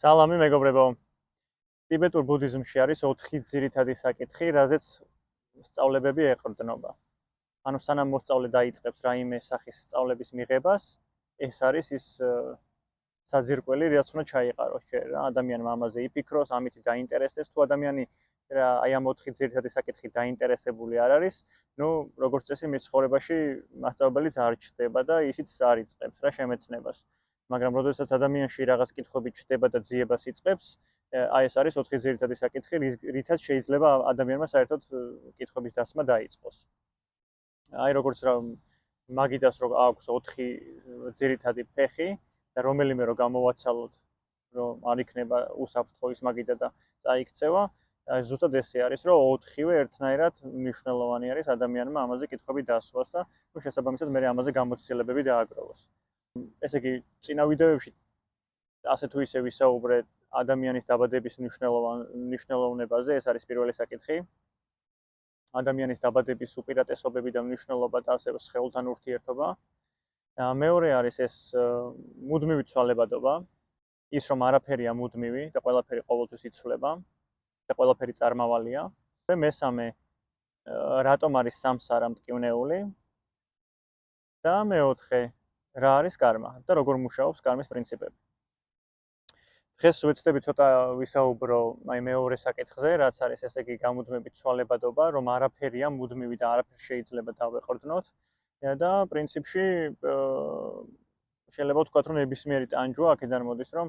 სალამი მეგობრებო. ტიბეტურ ბუდიზმში არის 4 ძირითადი საკითხი, რაზეც სწავლებები ეყრდნობა. ანუ სანამ მოსწავლე დაიწყებს რაიმე სახის სწავლების მიღებას, ეს არის ის საძირკველი, რაც უნდა ჩაიყაროს ჯერ რა, ადამიანმა ამაზე იფიქროს, ამით დაინტერესდეს, თუ ადამიანი აი ამ 4 ძირითადი საკითხი დაინტერესებული არ არის, ну, როგორც წესი მის ცხოვრებაში მასწავლებელიც არ ჩდება და ისიც არ იწყებს რა შემეცნებას. მაგრამ როდესაც ადამიანში რაღაც კითხვები ჩდება და ძიებას იწყებს, აი ეს არის 4 ძირითადი საკითხი, რითაც შეიძლება ადამიანმა საერთოდ კითხვების დასმა დაიწყოს. აი როგორც მაგიდას რო აქვს 4 ძირითადი ფეხი და რომელიმე რო გამოვაცალოთ, რომ არ იქნება უსაფრთხო ის მაგიდა და წაიქცევა, ზუსტად ესე არის, რომ 4-ვე ერთნაირად მნიშვნელოვანი არის ადამიანმა ამაზე კითხვები დასვას და შესაბამისად მე ამაზე გამოცდილებები დააგროვოს. ესე იგი, წინა ვიდეოებში ასე თუ ისე ვისაუბრეთ ადამიანის დაბადების მნიშვნელოვნებაზე, ეს არის პირველი საკითხი. ადამიანის დაბადების უპირატესობები და მნიშვნელობა და ასევე სხეულთან ურთიერთობა. მეორე არის ეს მუდმივი ცვალებადობა, ის რომ არაფერია მუდმივი და ყველაფერი ყოველთვის იცვლება და ყველაფერი წარმავალია. და მესამე, რატომ არის სამსარა მტკივნეული? და მეოთხე, რა არის კარმა და როგორ მუშაობს კარმის პრინციპები. დღეს ვეცდები ცოტა ვისაუბრო აი მეორე საკითხზე, რაც არის ესე იგი გამუდმებით ცვალებადობა, რომ არაფერია მუდმივი და არაფერს შეიძლება დავეყრდნოთ და პრინციპში შეიძლება ვთქვათ, რომ ნებისმიერი ტანჯვა აქედან მოდის, რომ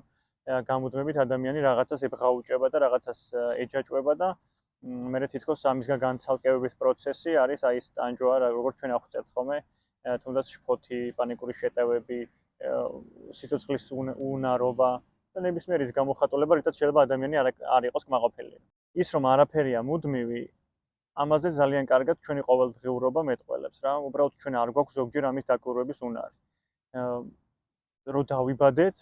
გამუდმებით ადამიანი რაღაცას ებღაუჭება და რაღაცას ეჯაჭვება და მე თითქოს ამისგან განცალკევების პროცესი არის აი ეს ტანჯვა, როგორც ჩვენ აღვწერთ ხოლმე, თუნდაც შფოთი, პანიკური შეტევები, სიცოცხლის უნარობა და ნებისმიერი ის გამოხატულება, რითაც შეიძლება ადამიანი არ იყოს კმაყოფილი. ის რომ არაფერია მუდმივი, ამაზე ძალიან კარგად ჩვენი ყოველდღიურობა მეტყველებს რა. უბრალოდ ჩვენ არ გვაქვს ზოგჯერ ამის დაკვირვების უნარი. რო დავიბადეთ,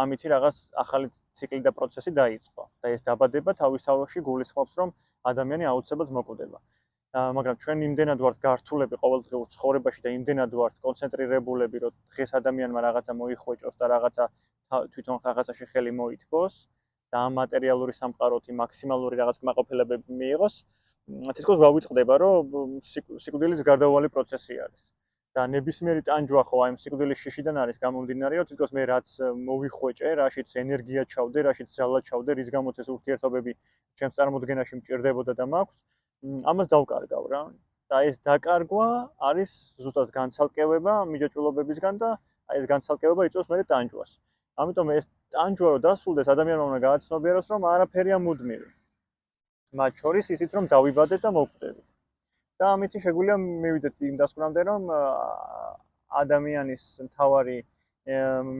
ამითი რაღაც ახალი ციკლი და პროცესი დაიწყო და ეს დაბადება თავისთავად გულისხმობს, რომ ადამიანი აუცილებლად მოკვდება. მაგრამ ჩვენ იმდენად ვართ გართულები ყოველდღიურ ცხოვრებაში და იმდენად ვართ კონცენტრირებულები, რომ დღეს ადამიანმა რაღაცა მოიხვეჭოს და რაღაცა თვითონ რაღაცაში ხელი მოითბოს და ამ მატერიალური სამყაროთი მაქსიმალური რაღაც კმაყოფილებები მიიღოს, თითქოს ვავიწყდება, რომ სიკვდილის გარდაუვალი პროცესი არის. და ნებისმიერი ტანჯვა ხო აი ამ სიკვდილის შიშიდან არის გამომდინარე, რომ თითქოს მე რაც მოვიხვეჭე, რაშიც ენერგია ჩავდე, რაშიც ძალა ჩავდე, რის გამოც ეს ურთიერთობები ჩემს წარმოდგენაში მჭირდებოდა და მაქვს, ამას დავკარგავ რა. და ეს დაკარგვა არის ზუსტად განცალკევება მიჯაჭვულობებისგან და აი ეს განცალკევება იწვევს მე ტანჯვას. ამიტომ ეს ტანჯვა რო დასრულდეს, ადამიანმა უნდა გააცნობიეროს, რომ არაფერია მუდმივი. მათ შორის ისიც რომ დავიბადეთ და მოვკვდებით. და ამით შეგვიძლია მივიდეთ იმ დასკვნამდე, რომ ადამიანის მთავარი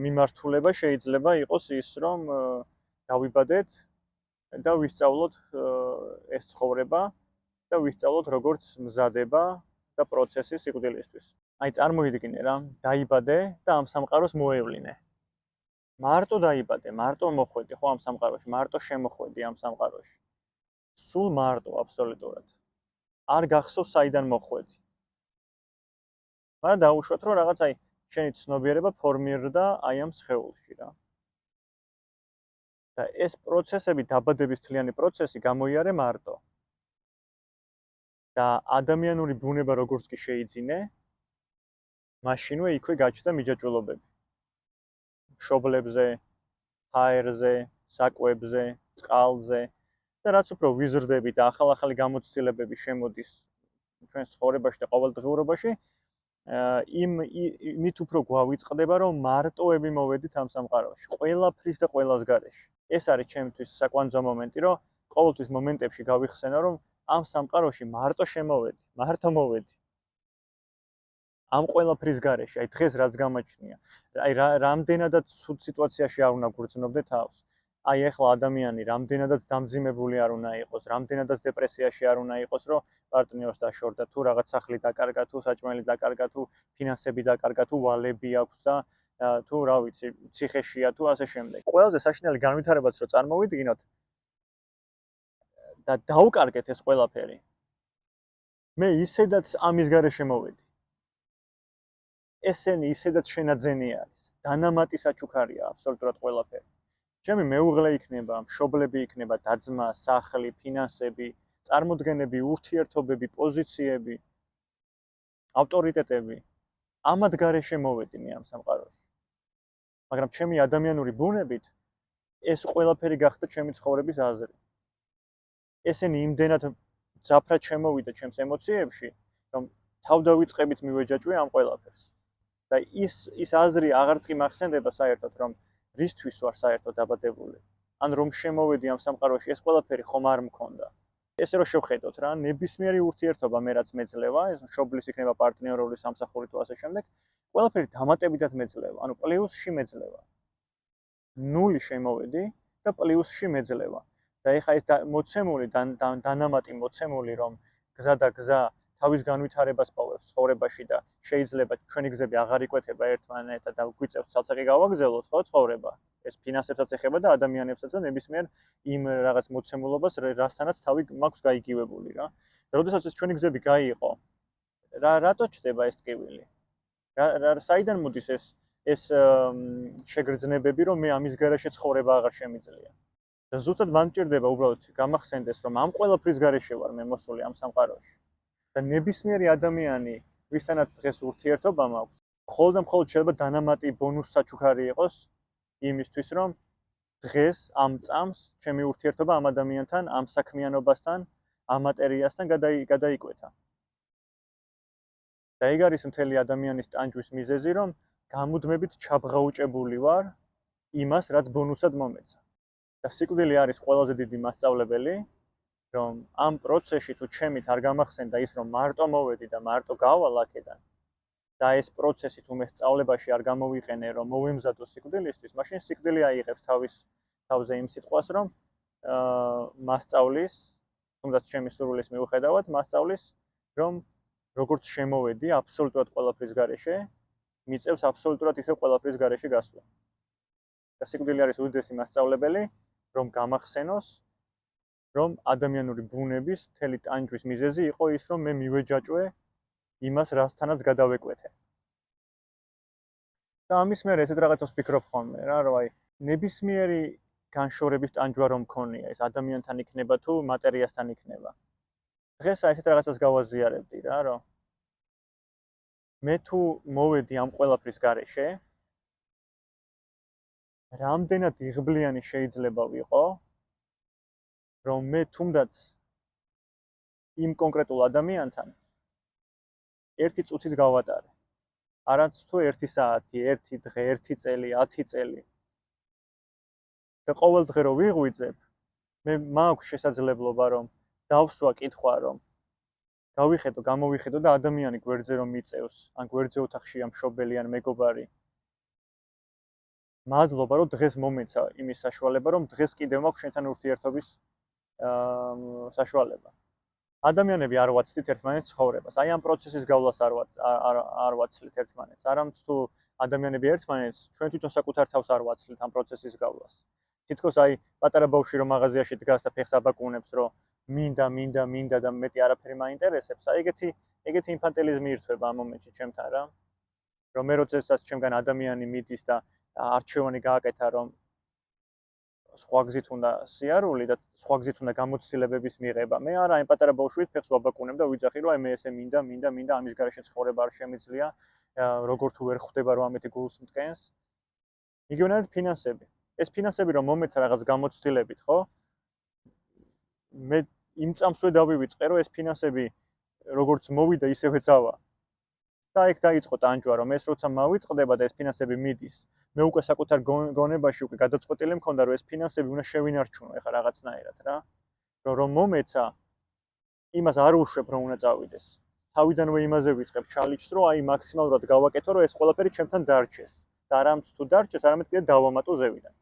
მიმართულება შეიძლება იყოს ის, რომ დავიბადეთ და ვისწავლოთ ეს ცხოვრება და ვისწავლოთ როგორც მზადება და პროცესი სიკვდილისთვის. აი წარმოვიდგინე რა, დაიბადე და ამ სამყაროს მოევლინე. მარტო დაიბადე, მარტო მოხვედი ხო ამ სამყაროში, მარტო შემოხვედი ამ სამყაროში. სულ მარტო აბსოლუტურად. არ გახსოვს საიდან მოხვედი. მაგრამ დაუშვათ, რომ რაღაც აი შენი ცნობიერება ფორმირდა აი ამ სხეულში რა. და ეს პროცესები, დაბადების თლიანი პროცესი გამოიარე მარტო. და ადამიანური ბუნება როგორც კი შეიძინე, მაშინვე იქვე გაჩნდა მიჯაჭვულობები. მშობლებზე, ჰაერზე, საკვებზე, წყალზე და რაც უფრო ვიზრდები და ახალ-ახალი გამოცდილებები შემოდის ჩვენს ცხოვრებაში და ყოველდღიურობაში, იმით უფრო გვავიწყდება, რომ მარტოები მოვედით ამ სამყაროში, ყველაფრის და ყველას გარეშე. ეს არის ჩემთვის საკვანძო მომენტი, რომ ყოველთვის მომენტებში გავიხსენო, რომ ამ სამყაროში მარტო შემოვედი, მარტო მოვედი. ამ ყველაფრის გარეშე, აი დღეს რაც გამაჩნია, აი რამდენადაც ცუდ სიტუაციაში არ უნდა გრძნობდე თავს. აი ახლა ადამიანი რამდენადაც დამძიმებული არ უნდა იყოს, რამდენადაც დეპრესიაში არ უნდა იყოს, რომ პარტნიორს დაშორდა, თუ რაღაც სახლი დაკარგა, თუ საჭმელი დაკარგა, თუ ფინანსები დაკარგა, თუ ვალები აქვს და თუ რა ვიცი, ციხეშია თუ ასე შემდეგ. ყველაზე საშინელი განვითარებაც რო წარმოვიდგინოთ და დავკარგეთ ეს ყველაფერი. მე ისედაც ამის გარეშე მოვედი. ესენი ისედაც შენაძენი არის. დანამატი საჩუქარია აბსოლუტურად ყველაფერი. ჩემი მეუღლე იქნება, მშობლები იქნება, დაძმა, სახლი, ფინანსები, წარმოდგენები, ურთიერთობები, პოზიციები, ავტორიტეტები. ამად გარეშე მოვედი მე ამ სამყაროში. მაგრამ ჩემი ადამიანური ბუნებით ეს ყველაფერი გახდა ჩემი ცხოვრების აზრი. ესენი იმდენად ძაფრად შემოვიდა ჩემს ემოციებში, რომ თავდავიწყებით მივეჯაჭვე ამ ყველაფერს. და ის აზრი აღარც კი მახსენდება საერთოდ, რომ რისთვის ვარ საერთოდ დაბადებული. ან რომ შემოვედი ამ სამყაროში, ეს ყველაფერი ხომ არ მქონდა. ესე რომ შევხედოთ რა, ნებისმიერი ურთიერთობა მე რაც მეძლევა, ეს მშობლის იქნება პარტნიორული სამსახური თუ ასე შემდეგ, ყველაფერი დამატებითად მეძლევა, ანუ პლუსში მეძლევა. ნული შემოვედი და პლუსში მეძლევა. და ეხა ეს მოცემული დანამატი მოცემული, რომ გზა და გზა თავის განვითარებას პოვებს ცხოვრებაში და შეიძლება ჩვენი გზები აღარ იკვეთება ერთმანეთთან და გვიწევს ცალსაკი გავაგზავნოთ ხო ცხოვრება. ეს ფინანსებსაც ეხება და ადამიანებსაც და ნებისმიერ იმ რაღაც მოცემულობას, რასთანაც თავი მაქვს გაიგივებული რა. და როდესაც ეს ჩვენი გზები გაიყო, რატო ჩდება ეს ტკივილი? საიდან მოდის ეს შეგრძნებები, რომ მე ამის გარეშე ცხოვრება აღარ შემიძლია? და ზუსტად მან მჭირდება უბრალოდ გამახსენდეს, რომ ამ ყველაფრის გარეშე ვარ მე მოსული ამ სამყაროში. და ნებისმიერი ადამიანი, ვისთანაც დღეს ურთიერთობა მაქვს, მხოლოდ და მხოლოდ შეიძლება დანამატი ბონუს საჩუქარი იყოს იმისთვის, რომ დღეს ამ წამს ჩემი ურთიერთობა ამ ადამიანთან, ამ საქმიანობასთან, ამ მატერიასთან გადაიკვეთა. და ეგ არის მთელი ადამიანის ტანჯვის მიზეზი, რომ გამუდმებით ჩაბღაუჭებული ვარ იმას, რაც ბონუსად მომეცა. და სიკვდილი არის ყველაზე დიდი მასწავლებელი, რომ ამ პროცესში თუ ჩემით არ გამახსენდა ის, რომ მარტო მოვედი და მარტო გავალ აქედან და ეს პროცესი თუ მე სწავლებაში არ გამოვიყენე, რომ მოვემზადო სიკვდილისთვის, მაშინ სიკვდილი აიღებს თავზე იმ სიტყვას, რომ მასწავლის, თუნდაც ჩემი სურვილის მიუხედავად, მასწავლის, რომ როგორც შემოვედი აბსოლუტურად ყველაფრის გარეშე, მიწევს აბსოლუტურად ისე ყველაფრის გარეშე გასვლა. და სიკვდილი არის უდიდესი მასწავლებელი, რომ გამახსენოს, რომ ადამიანური ბუნების მთელი ტანჯვის მიზეზი იყო ის, რომ მე მივეჯაჭვე იმას, რასთანაც გადავეკვეთე. და ამის მერე ესეთ რაღაცას ვფიქრობ ხოლმე რა, რომ აი ნებისმიერი განშორების ტანჯვა რომ მქონია, ეს ადამიანთან იქნება თუ მატერიასთან იქნება. დღეს აი ესეთ რაღაცას გავაზიარებდი რა, რომ მე თუ მოვედი ამ ყველაფრის გარეშე, რამდენად იღბლიანი შეიძლება ვიყო, რომ მე თუნდაც იმ კონკრეტულ ადამიანთან ერთი წუთით გავატარე. არც თუ 1 საათი, 1 დღე, 1 წელი, 10 წელი. და ყოველ დღე რო ვიღვიძებ, მე მაქვს შესაძლებლობა რომ დავსვა კითხვა რომ გამოვიხედო და ადამიანი გვერდზე რომ მიწევს, ან გვერდზე ოთახში ამ მშობელი ან მეგობარი. მადლობა რომ დღეს მომეცა იმის საშუალება, რომ დღეს კიდევ მაქვს შენთან ურთიერთობის საშუალება. ადამიანები არ ვაცდით ერთმანეთს ცხოვრებას. აი ამ პროცესის გავლას არ ვაცლით ერთმანეთს. არამც თუ ადამიანები ერთმანეთს, ჩვენ თვითონ საკუთარ თავს არ ვაცლით ამ პროცესის გავლას. თითქოს აი პატარა ბავშვი რომ მაღაზიაში დგას და ფეხს აბაკუნებს, რომ მინდა და მეტი არაფერი მაინტერესებს, აი ეგეთი ინფანტილიზმი ირთვება ამ მომენტში ჩემთან რა. რომ მე როდესაც ჩემგან ადამიანი მიდის და არჩევანი გააკეთა, რომ სხვა გზით უნდა სიარული და სხვა გზით უნდა გამოცდილებების მიღება. მე არა, აი პატარა ბავშვით ფეხს ვაბაკუნებ და ვიძახი, რომ აი მე ესე მინდა, ამის გარეშე ცხოვრება არ შემიძლია, როგორ თუ ვერ ხვდება რომ ამეთი გულს მტკენს. იგივენად ფინანსები. ეს ფინანსები რომ მომეცა რაღაც გამოცდილებით, ხო? მე იმ წამსვე დავივიწყე, რომ ეს ფინანსები როგორც მოვიდა, ისევე წავა. და ეგ დაიწყო ტანჯვა, რომ ეს როცა მავიწყდება და ეს ფინანსები მიდის, მე უკვე საკუთარ გონებაში უკვე გადაწყვეტილი მქონდა, რომ ეს ფინანსები უნდა შევინარჩუნო ეხა რაღაცნაირად რა. რომ მომეცა, იმას არ უშვებ, რომ უნდა წავიდეს. თავიდანვე იმაზე ვიწყებ ჩალიჩს, რომ აი მაქსიმალურად გავაკეთო, რომ ეს ყველაფერი ჩემთან დარჩეს. და არამც თუ დარჩეს, არამედ კიდე დავამატო ზევიდან.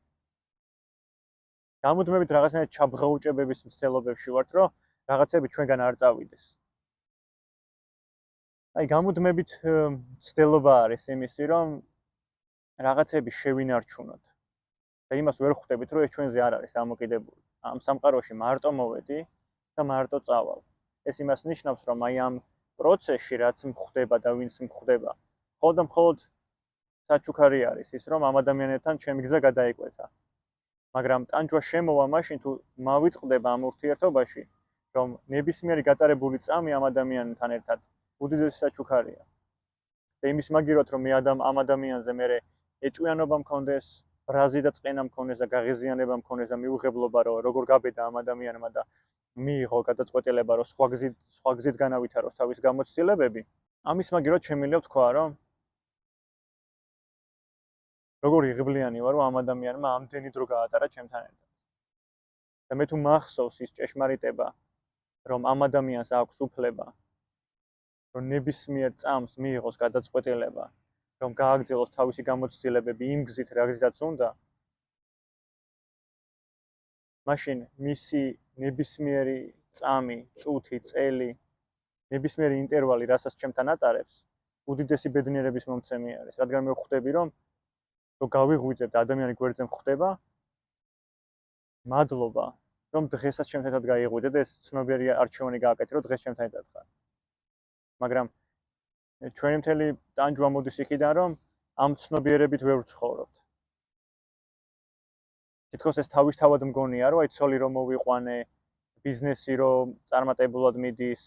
გამუდმებით რაღაცნაირად ჩაბღაუჭებების მცდელობებში ვართ, რომ რაღაცები ჩვენგან არ წავიდეს. აი გამუდმებით მცდელობა არის იმისი, რომ რაღაცები შევინარჩუნოთ. და იმას ვერ ხვდებით, რომ ეს ჩვენზე არ არის დამოკიდებული. ამ სამყაროში მარტო მოვედი და მარტო წავალ. ეს იმას ნიშნავს, რომ აი ამ პროცესში რაც მხდება და ვინც მხდება, მხოლოდ საჩუქარი არის ის, რომ ამ ადამიანებთან ჩემი გზა გადაიკვეთა. მაგრამ ტანჯვა შემოვა მაშინ თუ მავიწყდება ამ ურთიერთობაში, რომ ნებისმიერი გატარებული წამი ამ ადამიანთან ერთად უდიდესი საჩუქარია. და იმის მაგივრად რომ მე ამ ადამიანზე მე ეჭვიანობა მქონდეს, ბრაზი და წყენა მქონდეს და გაღიზიანება მქონდეს და მიუღებლობა რომ როგორ გაბედა ამ ადამიანმა და მიიღო გადაწყვეტილება რომ სხვა გზით განავითაროს თავის გამოცდილებები, ამის მაგივრად შემიძლია ვთქვა რომ როგორი ღბლიანი ვარ რომ ამ ადამიანმა ამდენი დრო გაატარა ჩემთან ერთად. და მე თუ მახსოვს ის ჭეშმარიტება რომ ამ ადამიანს აქვს უფლება რომ ნებისმიერ წამს მიიღოს გადაწყვეტილება რომ გააგრძელოს თავისი გამოცდილებები იმ გზით რა გზითაც უნდა, მაშინ მისი ნებისმიერი წამი, წუთი, წელი, ნებისმიერი ინტერვალი, რასაც ჩემთან ატარებს, უდიდესი ბედნიერების მომცემი არის, რადგან მე ვხვდები რომ გავიღვიძებ და ადამიანი გვერდზე მხვდება, მადლობა, რომ დღესაც ჩემთან ერთად გაიღვიძე და ეს ცნობიერი არჩევანი გააკეთე, რომ დღეს ჩემთან ერთად ხარ. მაგრამ ჩვენი მთელი ტანჯვა მოდის იქიდან, რომ ამ ცნობიერებით ვერ ვცხოვრობთ. თითქოს ეს თავისთავად მგონია, რომ აი ცოლი რომ მოვიყვანე, ბიზნესი რომ წარმატებულად მიდის,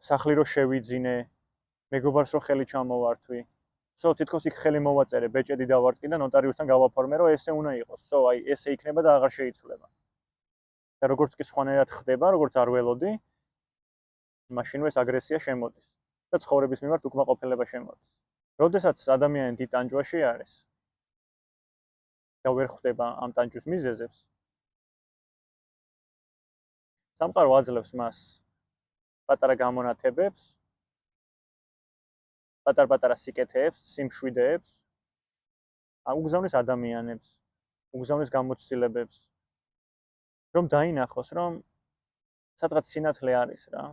სახლი რომ შევიძინე, მეგობარს რომ ხელი ჩამოვართვი. თითქოს იქ ხელი მოვაწერე, ბეჭედი დავარტყი და ნოტარიუსთან გავაფორმე, რომ ესე უნდა იყოს. აი ესე იქნება და აღარ შეიცვლება. და როგორც კი სხვანაირად ხდება, როგორც არ ველოდი, მაშინვე ეს აგრესია შემოდის და ცხოვრების მიმართ უკმაყოფილება შემოდის. როდესაც ადამიანი დიდ ტანჯვაში არის და ვერ ხვდება ამ ტანჯვის მიზეზებს, სამყარო აძლევს მას პატარა გამონათებებს, პატარ-პატარა სიკეთეებს, სიმშვიდეებს, უგზავნის ადამიანებს, უგზავნის გამოცდილებებს, რომ დაინახოს, რომ სადღაც სინათლე არის რა,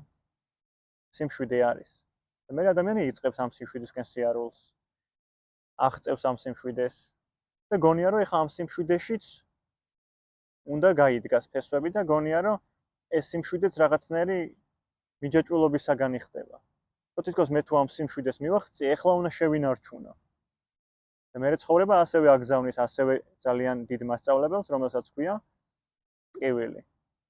სიმშვიდე არის. და მე ადამიანი იწყებს ამ სიმშვიდესკენ სიარულს, აღწევს ამ სიმშვიდეს და გონია, რომ ეხა ამ სიმშვიდეშიც უნდა გაიდგას ფესვები და გონია, რომ ეს სიმშვიდეც რაღაცნაირი მიჯაჭვულობისაგანი ხდება. თითქოს მე თუ ამ სიმშვიდეს მივახცი, ეხლა უნდა შევინარჩუნო. და მე ცხოვრება ასევე აგზავნის ასევე ძალიან დიდ მასწავლებელს, რომელსაც ქვია ტკივილი.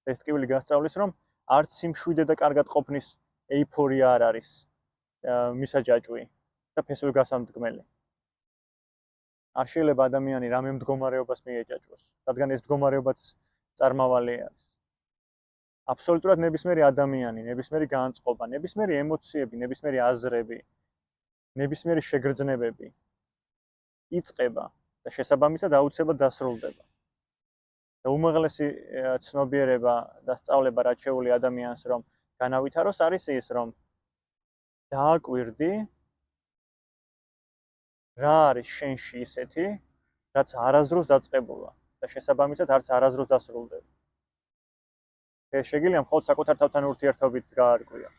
ეს ტკივილი გასწავლის, რომ არც სიმშვიდე და კარგად ყოფნის ეიფორია არ არის მისაჯაჭვი და ფესვები გასამდგმელი. არ შეიძლება ადამიანი რამე მდგომარეობას მიეჯაჭვოს, რადგან ეს მდგომარეობაც წარმავალი არის. აბსოლუტურად ნებისმიერი ადამიანი, ნებისმიერი განწყობა, ნებისმიერი ემოციები, ნებისმიერი აზრები, ნებისმიერი შეგრძნებები იწყება და შესაბამისად აუცილებლად დასრულდება. და უმაღლესი ცნობიერება და სწავლება რაც შეუძლია ადამიანს რომ განავითაროს არის ის რომ დააკვირდი რა არის შენში ისეთი, რაც არასდროს დაწყებულა და შესაბამისად არც არასდროს დასრულდება. ეს შეგიძლია მხოლოდ საკუთარ თავთან ურთიერთობით გაარკვია.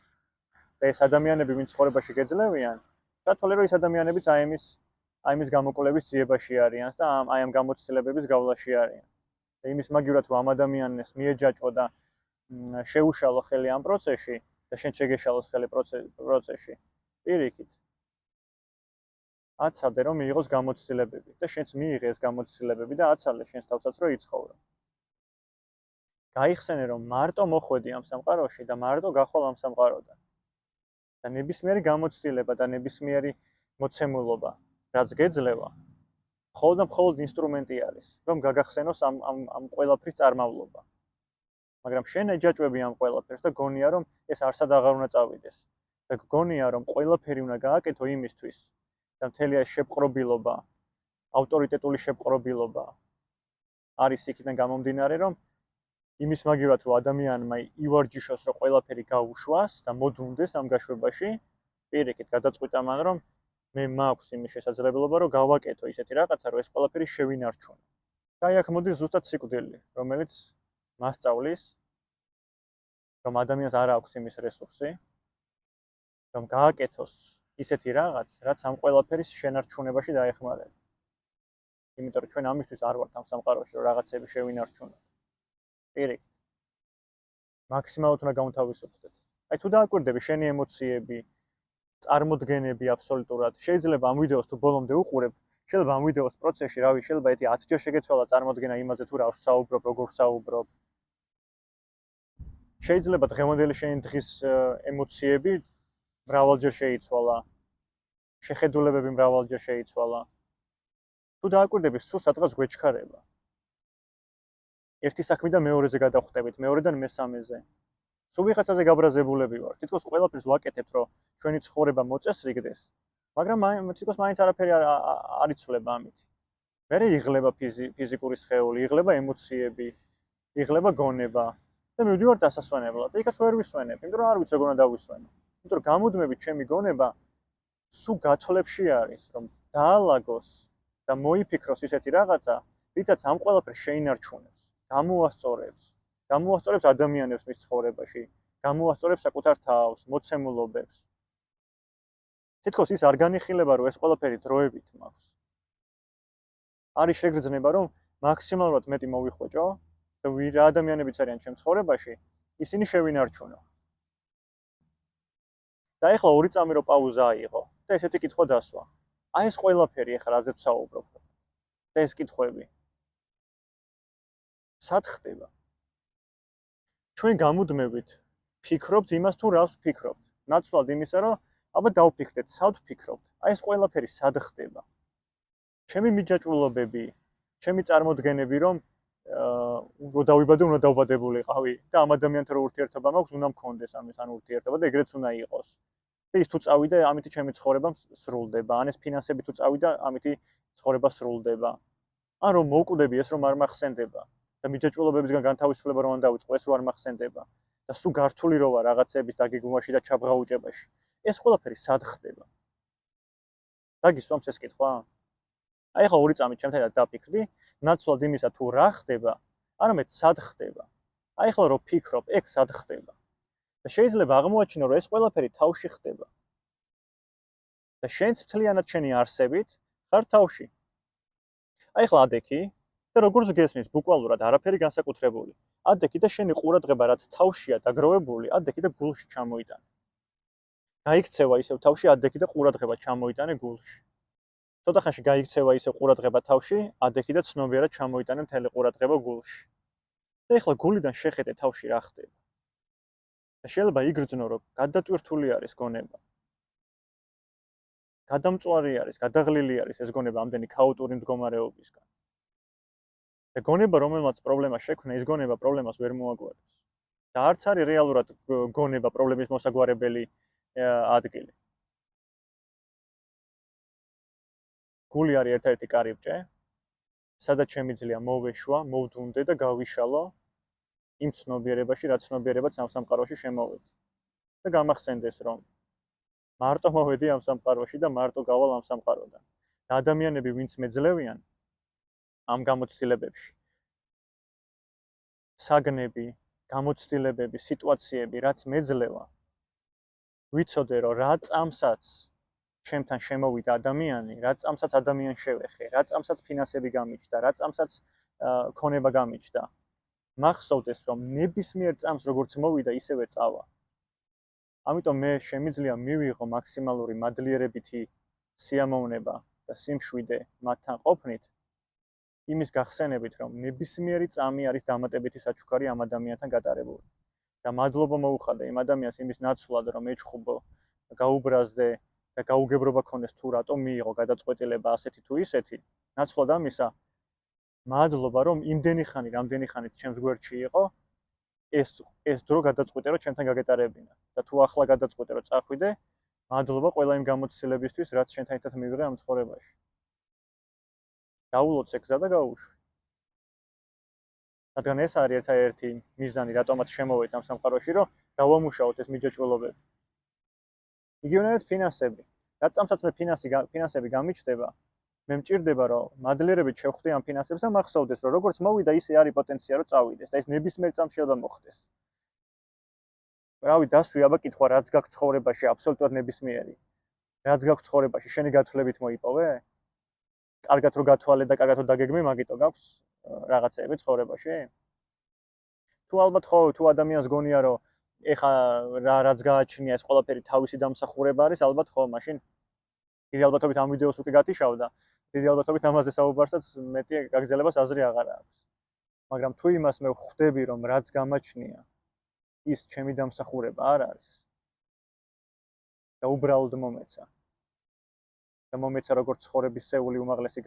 და ეს ადამიანები, ვინც ცხოვრებაში გეძლევიან, დათვალე რომ ეს ადამიანებიც აი ამის გამოკვლევის ძიებაში არიან და აი ამ გამოცდილებების გავლაში არიან. და იმის მაგივრად რომ ამ ადამიანს მიეჯაჭვა და შეუშალო ხელი ამ პროცესში და შენ შეგეშალოს ხელი პროცესში, პირიქით. აცადე რომ მიიღოს გამოცდილებები და შენც მიიღე ეს გამოცდილებები და აცალე შენს თავსაც რომ იცხოვრო. გაიხსენე რომ მარტო მოხვედი ამ სამყაროში და მარტო გახვალ ამ სამყაროდან. და ნებისმიერი გამოცდილება და ნებისმიერი მოცემულობა, რაც გეძლევა, მხოლოდ ინსტრუმენტი არის, რომ გაგახსენოს ამ ყველაფრის წარმავლობა. მაგრამ შენ ეჯაჭვები ამ ყველაფერს და გონია რომ ეს არსად აღარ უნდა წავიდეს. და გონია რომ ყველაფერი უნდა გააკეთო იმისთვის და მთელი ეს შეპყრობილობა, ავტორიტეტული შეპყრობილობა არის იქიდან გამომდინარე, რომ იმის მაგივრად რომ ადამიანმა ივარჯიშოს რომ ყველაფერი გაუშვას და მოდუნდეს ამ გაშვებაში, პირიქით გადაწყვიტა მან რომ მე მაქვს იმის შესაძლებლობა რომ გავაკეთო ისეთი რაღაცა რომ ეს ყველაფერი შევინარჩუნო. და აქ მოდის ზუსტად სიკვდილი, რომელიც მასწავლის რომ ადამიანს არ აქვს იმის რესურსი, რომ გააკეთოს ისეთი რაღაც, რაც ამ ყველაფერის შენარჩუნებაში დაეხმარება. იმიტომ რომ ჩვენ ამისთვის არ ვართ ამ სამყაროში, რომ რაღაცები შევინარჩუნოთ. პირიქით. მაქსიმალურად უნდა გავთავისუფლდეთ. აი თუ დააკვირდები შენი ემოციები, წარმოდგენები აბსოლუტურად, შეიძლება ამ ვიდეოს თუ ბოლომდე უყურებ, შეიძლება ამ ვიდეოს პროცესში, რავი, შეიძლება 10 ჯერ შეგეცვალა წარმოდგენა იმაზე თუ რა ვსაუბრობ, როგორ ვსაუბრობ. შეიძლება დღევანდელი შენი დღის ემოციები მრავალჯერ შეიცვალა. შეხედულებები მრავალჯერ შეიცვალა. თუ დააკვირდები, სულ სადღაც გვეჩქარება. ერთი საქმიდან მეორეზე გადავხტებით, მეორედან მესამეზე. სულ ვიღაცაზე გაბრაზებულები ვარ. თითქოს ყველაფერს ვაკეთებთ, რომ ჩვენი ცხოვრება მოწესრიგდეს, მაგრამ თითქოს მაინც არაფერი არ იცვლება ამით. მერე იღლება ფიზიკური სხეული, იღლება ემოციები, იღლება გონება და მივდივარ დასასვენებლად. და იქაც ვერ ვისვენებ, იმიტომ რომ არ ვიცი როგორ უნდა დავისვენო. იმიტომ რომ გამუდმებით ჩემი გონება სულ გათვლებში არის, რომ დაალაგოს და მოიფიქროს ისეთი რაღაცა, რითაც ამ ყველაფერს შეინარჩუნებს, გამოასწორებს ადამიანებს მის ცხოვრებაში, გამოასწორებს საკუთარ თავს, მოცემულობებს. თითქოს ის არ განიხილება, რომ ეს ყველაფერი დროებით მაქვს. არის შეგრძნება, რომ მაქსიმალურად მეტი მოვიხვეჭო და რა ადამიანებიც არიან ჩემ ცხოვრებაში, ისინი შევინარჩუნო. და ეხლა 2 წამი რო პაუზა აიღო და ესეთი კითხვა დასვა. აი ეს ყველაფერი ეხლა რაზეც ვსაუბრობ. და ეს კითხვები სად ხდება? ჩვენ გამუდმებით ფიქრობთ იმას თუ რას ვფიქრობთ. ნაცვლად იმისა, რომ აბა დავფიქრდეთ, სად ვფიქრობთ. აი ეს ყველაფერი სად ხდება? ჩემი მიჯაჭვულობები, ჩემი წარმოდგენები, რომ რო დავიბადე, უნდა დავბადებულიყავი და ამ ადამიანთან რო ურთიერთობა მაქვს, უნდა მქონდეს ამის ან ურთიერთობა და ეგრეც უნდა იყოს. და ის თუ წავიდა, ამითი ჩემი ცხოვრება სრულდება. ან ეს ფინანსები თუ წავიდა, ამითი ცხოვრება სრულდება. ან რომ მოვკვდები ეს რომ არ მახსენდება და მიჯაჭვულობებისგან განთავისუფლება რომ არ დავიწყო, ეს რო არ მახსენდება და სულ გართული რო ვარ რაღაცების დაგეგმვაში და ჩაბღაუჭებაში. ეს ყველაფერი სად ხდება? დაგისვამს ეს კითხვა? აი ახლა 2 წამით ჩემთან დაფიქრდი, ნაცვლად იმისა თუ რა ხდება, არამედ სად ხდება. აი ახლა რო ფიქრობ, ეგ სად ხდება. და შეიძლება აღმოაჩინო, რომ ეს ყველაფერი თავში ხდება. და შენც მთლიანად შენი არსებით ხარ თავში. აი ახლა ადექი და როგორც გესმის ბუკვალურად არაფერი განსაკუთრებული. ადექი და შენი ყურადღება რაც თავშია დაგროვებული, ადექი და გულში ჩამოიტანე. გაიქცევა ისევ თავში ადექი და ყურადღება ჩამოიტანე გულში. ცოტა ხანში გაიქცევა ისევ ყურადღება თავში, ადექი და ცნობიერად ჩამოიტანე მთელი ყურადღება გულში. და ახლა გულიდან შეხედე თავში რა ხდება. და შეიძლება იგრძნო, რომ გადატვირთული არის გონება. გადამწვარი არის, გადაღლილი არის ეს გონება ამდენი ქაოტური მდგომარეობისგან. და გონება, რომელმაც პრობლემა შექმნა, ის გონება პრობლემას ვერ მოაგვარებს. და არც არის რეალურად გონება პრობლემის მოსაგვარებელი ადგილი. გული არის ერთ-ერთი კარიბჭე, სადაც შემიძლია მოვეშვა, მოვდუნდე და გავიშალო იმ ცნობიერებაში, რაც ცნობიერებაც ამ სამყაროში შემოვედი. და გამახსენდეს, რომ მარტო მოვედი ამ სამყაროში და მარტო გავალ ამ სამყაროდან. და ადამიანები, ვინც მეძლევიან ამ გამოცდილებებში, საგნები, გამოცდილებები, სიტუაციები, რაც მეძლევა, ვიცოდე, რომ რა წამსაც ჩემთან შემოვიდა ადამიანი, რა წამსაც ადამიანს შევეხე, რა წამსაც ფინანსები გამიჩნდა, რა წამსაც ქონება გამიჩნდა, მახსოვდეს, რომ ნებისმიერ წამს როგორც მოვიდა, ისევე წავა. ამიტომ მე შემიძლია მივიღო მაქსიმალური მადლიერებითი სიამოვნება და სიმშვიდე მათთან ყოფნით, იმის გახსენებით, რომ ნებისმიერი წამი არის დამატებითი საჩუქარი ამ ადამიანთან გატარებული. და მადლობა მოუხადე იმ ადამიანს იმის ნაცვლად, რომ ეჩხუბო, გაუბრაზდე და გაუგებრობა ქონდეს თუ რატომ მიიღო გადაწყვეტილება ასეთი თუ ისეთი, ნაცვლად ამისა, მადლობა, რომ იმდენი ხანი, რამდენი ხანით ჩემს გვერდში იყო, ეს დრო გადაწყვეტე, რომ ჩემთან გაგეტარებინა. და თუ ახლა გადაწყვეტე, რომ წახვიდე, მადლობა ყველა იმ გამოცდილებისთვის, რაც შენთან ერთად მივიღე ამ ცხოვრებაში. დაულოცე გზა და გაუშვი. რადგან ეს არის ერთ-ერთი მიზანი, რატომაც შემოვედი ამ სამყაროში, რომ დავამუშაოთ ეს მიჯაჭვულობები. იგივენად ფინანსები. რაც წამსაც მე ფინანსები გამიჩნდება, მე მჭირდება, რომ მადლიერებით შევხვდე ამ ფინანსებს და მახსოვდეს, რომ როგორც მოვიდა, ისე არის პოტენცია, რომ წავიდეს და ეს ნებისმიერ წამს შეიძლება მოხდეს. რავი, დასვი აბა კითხვა, რაც გაქვს ცხოვრებაში, აბსოლუტურად ნებისმიერი. რაც გაქვს ცხოვრებაში, შენი გათვლებით მოიპოვე? კარგად რო გათვალე და კარგად რო დაგეგმე, მაგიტო გაქვს რაღაცეები ცხოვრებაში? თუ ალბათ ხო, თუ ადამიანს გონია, რომ ეხა რაც გააჩნია ეს ყველაფერი თავისი დამსახურება არის, ალბათ ხო, მაშინ დიდი ალბათობით ამ ვიდეოს უკვე გათიშავდა დიდი ალბათობით ამაზე საუბარსაც მეტი გაგრძელებას აზრი აღარ აქვს. მაგრამ თუ იმას მე ვხვდები, რომ რაც გამაჩნია, ის ჩემი დამსახურება არ არის და უბრალოდ მომეცა. და მომეცა როგორც ცხოვრებისეული უმაღლესი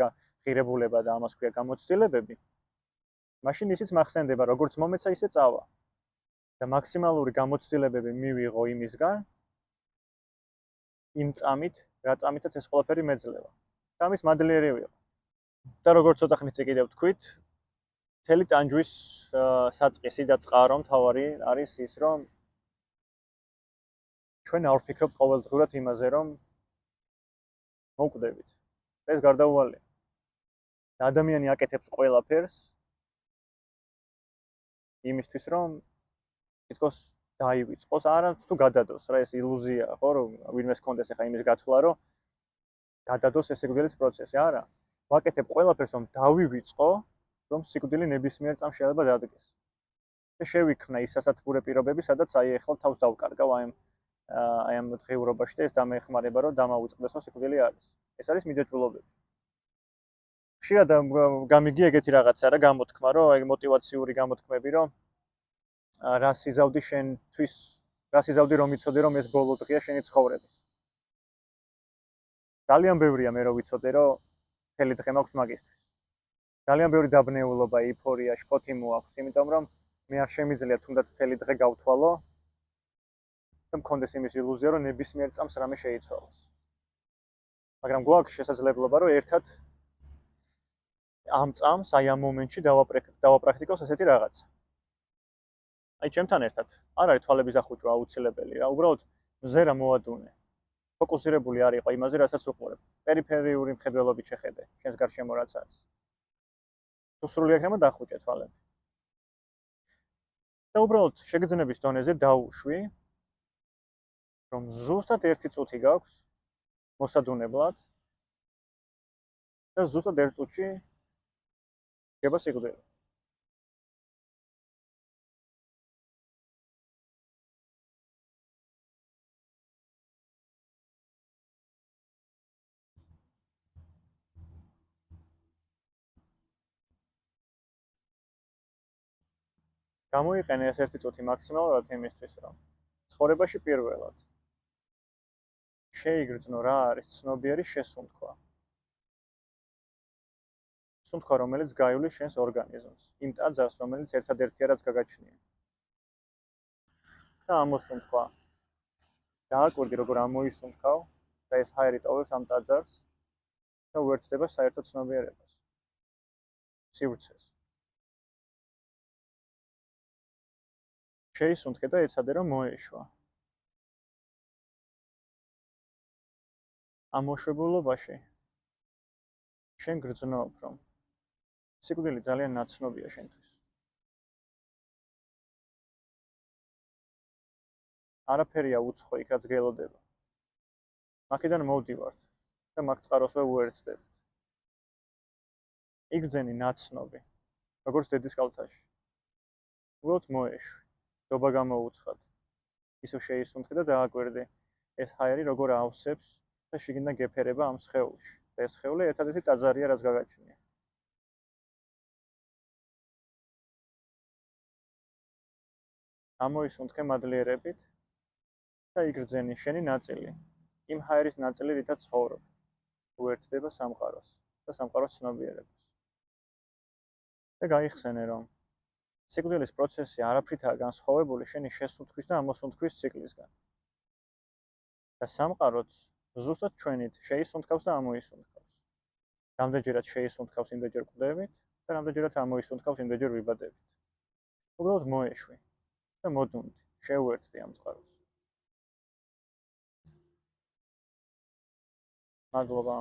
ღირებულება და ამას ქვია გამოცდილებები, მაშინ ისიც მახსენდება, როგორც მომეცა, ისე წავა. და მაქსიმალური გამოცდილებები მივიღო იმისგან, იმ წამით, რა წამითაც ეს ყველაფერი მეძლევა. და ამის მადლიერი ვიყო. და როგორც ცოტა ხნის წინ კიდევ ვთქვით, მთელი ტანჯვის საწყისი და წყარო მთავარი არის ის, რომ ჩვენ არ ვფიქრობთ ყოველდღურად იმაზე, რომ მოვკვდებით. ეს გარდაუვალია. და ადამიანი აკეთებს ყველაფერს იმისთვის, რომ თითქოს დაივიწყოს, არა თუ გადადოს, რა ეს ილუზიაა, ხო, რომ ვინმეს კონდეს ახლა იმის გათვლა, რომ გადადოს ეს სიკვდილის პროცესი, არა. ვაკეთებ ყველაფერს, რომ დავივიწყო, რომ სიკვდილი ნებისმიერ წამს შეიძლება დადგეს. და შევიქმნა ის სასათბურე პირობები, სადაც აი ახლა თავს დავკარგავ აი ამ დღეურობაში და ეს დამეხმარება, რომ დამავიწყდეს, რომ სიკვდილი არის. ეს არის მიჯაჭვულობები. ხშირად გამიგი ეგეთი რაღაცა რა გამოთქმა, რომ აი мотиваციური გამოთქმები, რომ რა სიზავდი შენთვის, რა სიზავდი რომ იცოდე, რომ ეს ბოლო დღეა შენი ცხოვრების. ძალიან ბევრია მე რო ვიცოდე, რომ მთელი დღე მაქვს მაგისტრის. ძალიან ბევრი დაბნეულობა, ეიფორია, შფოთი მოაქვს, იმიტომ რომ მე არ შემიძლია თუნდაც მთელი დღე გავთვალო და მქონდეს იმის ილუზია, რომ ნებისმიერ წამს რამე შეიცვალოს. მაგრამ გვაქვს შესაძლებლობა, რომ ერთად ამ წამს, აი ამ მომენტში დავაპრაქტიკოს ესეთი რაღაცა. აი ჩემთან ერთად არ არის თვალების ახუჭვა აუცილებელი რა, უბრალოდ მზერა მოადუნე. ფოკუსირებული არ იყო იმაზე, რასაც უყურებ. პერიფერიული მხედველობით შეხედე, შენს გარშემო რაც არის. თუ სრული აქ დამახუჭე თვალები. და უბრალოდ შეგრძნების დონეზე დაუშვი, რომ ზუსტად 1 წუთი გაქვს მოსადუნებლად და ზუსტად 1 წუთში გება სიკვდილი. გამოიყენე ეს 1 წუთი მაქსიმალურად იმისთვის, რომ ცხოვრებაში პირველად შეიგრძნო რა არის ცნობიერი შესუნთქვა. სუნთქვა, რომელიც გაივლის შენს ორგანიზმს, იმ ტაძარს, რომელიც ერთადერთია, რაც გაგაჩნია. და ამოსუნთქვა. დააკვირდი, როგორ ამოისუნთქავ და ეს ჰაერი ტოვებს ამ ტაძარს და უერთდება საერთო ცნობიერებას. სივრცეს. შეისუნთქე და ეცადე, რომ მოეშვა. ამ მოშვებულობაში შენ გრძნობ, რომ სიკვდილი ძალიან ნაცნობია შენთვის. არაფერია უცხო იქ, რაც გელოდება. მაქედან მოვდივართ და მაგ წყაროსვე უერთდებით. იგრძენი ნაცნობი, როგორც დედის კალთაში. უბრალოდ მოეშვი, დობა გამოუცხად. ისევ შეისუნთქე და დააკვირდი, ეს ჰაერი როგორ ავსებს და შიგნიდან გეფერება ამ სხეულში. და ეს სხეული ერთადერთი ტაძარია, რაც გაგაჩნია. ამოისუნთქე მადლიერებით და იგრძენი შენი ნაწილი, იმ ჰაერის ნაწილი, რითაც ცხოვრობ. უერთდება სამყაროს და სამყაროს ცნობიერებას. და გაიხსენე, რომ სიკვდილის პროცესი არაფრითაა განსხვავებული შენი შესუნთქვის და ამოსუნთქვის ციკლისგან. და სამყაროც ზუსტად ჩვენით შეისუნთქავს და ამოისუნთქავს. რამდენჯერაც შეისუნთქავს, იმდენჯერ კვდებით და რამდენჯერაც ამოისუნთქავს, იმდენჯერ ვიბადებით. უბრალოდ მოეშვი და მოდუნდი, შეუერთდი ამ წყაროს. მადლობა.